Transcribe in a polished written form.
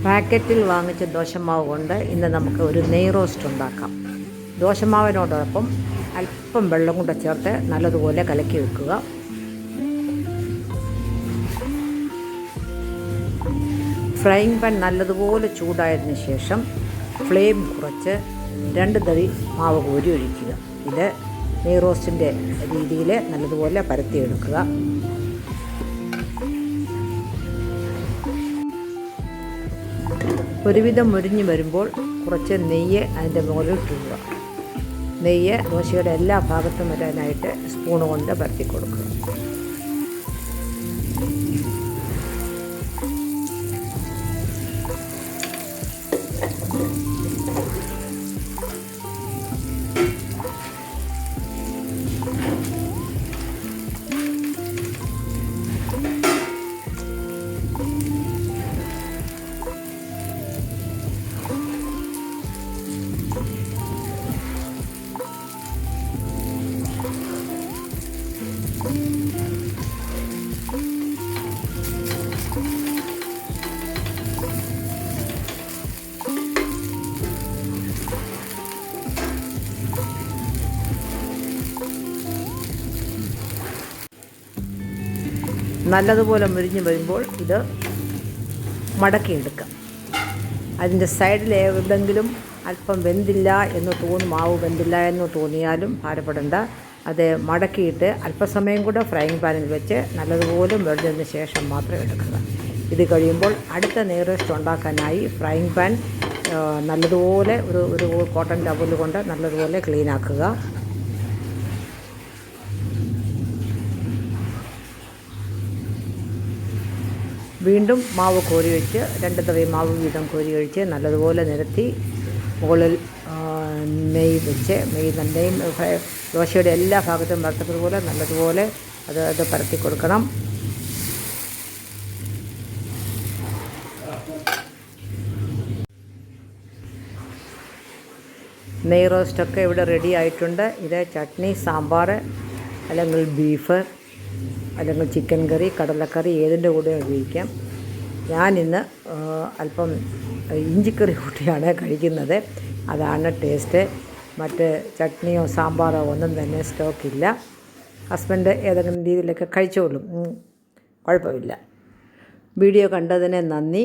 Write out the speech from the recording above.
പാക്കറ്റിൽ വാങ്ങിച്ച ദോശമാവ് കൊണ്ട് ഇന്ന് നമുക്ക് ഒരു നെയ് റോസ്റ്റ് ഉണ്ടാക്കാം. ദോശമാവിനോടൊപ്പം അല്പം വെള്ളം കൂടെ ചേർത്ത് നല്ലതുപോലെ കലക്കി വെക്കുക. ഫ്രൈയിങ് പാൻ നല്ലതുപോലെ ചൂടായതിനു ശേഷം ഫ്ലെയിം കുറച്ച് 2 തവി മാവ് കോരി ഒഴിക്കുക. ഇത് നെയ് റോസ്റ്റിൻ്റെ രീതിയിൽ നല്ലതുപോലെ പരത്തിയെടുക്കുക. ഒരുവിധം മുരിഞ്ഞ് വരുമ്പോൾ കുറച്ച് നെയ്യ് അതിൻ്റെ മുകളിൽ ഇടുക. നെയ്യ് ദോശയുടെ എല്ലാ ഭാഗത്തും വരാനായിട്ട് സ്പൂൺ കൊണ്ട് പരത്തി കൊടുക്കുക. നല്ലതുപോലെ മുരിഞ്ഞ് വരുമ്പോൾ ഇത് മടക്കിയെടുക്കാം. അതിൻ്റെ സൈഡിൽ എവിടെയെങ്കിലും അല്പം വെന്തില്ല എന്ന് മാവ് വെന്തില്ല എന്ന് തോന്നിയാലും ഭാരപ്പെടേണ്ട. അത് മടക്കിയിട്ട് അല്പസമയം കൂടെ ഫ്രൈയിങ് പാനിൽ വെച്ച് നല്ലതുപോലെ വെന്തതിന് ശേഷം മാത്രം എടുക്കുക. ഇത് കഴിയുമ്പോൾ അടുത്ത നെയ് റോസ്റ്റ് ഉണ്ടാക്കാനായി ഫ്രൈയിങ് പാൻ നല്ലതുപോലെ ഒരു കോട്ടൺ ടവൽ കൊണ്ട് നല്ലതുപോലെ ക്ലീനാക്കുക. വീണ്ടും മാവ് കോരി ഒഴിച്ച് 2 തവി മാവ് വീതം കോരി ഒഴിച്ച് നല്ലതുപോലെ നിരത്തി മുകളിൽ നെയ്യ് വെച്ച് നെയ്യും ദോശയുടെ എല്ലാ ഭാഗത്തും വറുത്തതുപോലെ നല്ലതുപോലെ അത് പരത്തി കൊടുക്കണം. നെയ് റോസ്റ്റൊക്കെ ഇവിടെ റെഡി ആയിട്ടുണ്ട്. ഇത് ചട്നി, സാമ്പാർ, അല്ലെങ്കിൽ ബീഫ്, അല്ലെങ്കിൽ ചിക്കൻ കറി, കടലക്കറി ഏതിൻ്റെ കൂടെ ഉപയോഗിക്കാം. ഞാനിന്ന് അല്പം ഇഞ്ചിക്കറി കൂട്ടിയാണ് കഴിക്കുന്നത്. അതാണ് ടേസ്റ്റ്. മറ്റ് ചട്നിയോ സാമ്പാറോ ഒന്നും തന്നെ സ്റ്റോക്കില്ല. ഹസ്ബൻഡ് ഏതെങ്കിലും രീതിയിലൊക്കെ കഴിച്ചോളും, കുഴപ്പമില്ല. വീഡിയോ കണ്ടതിന് നന്ദി.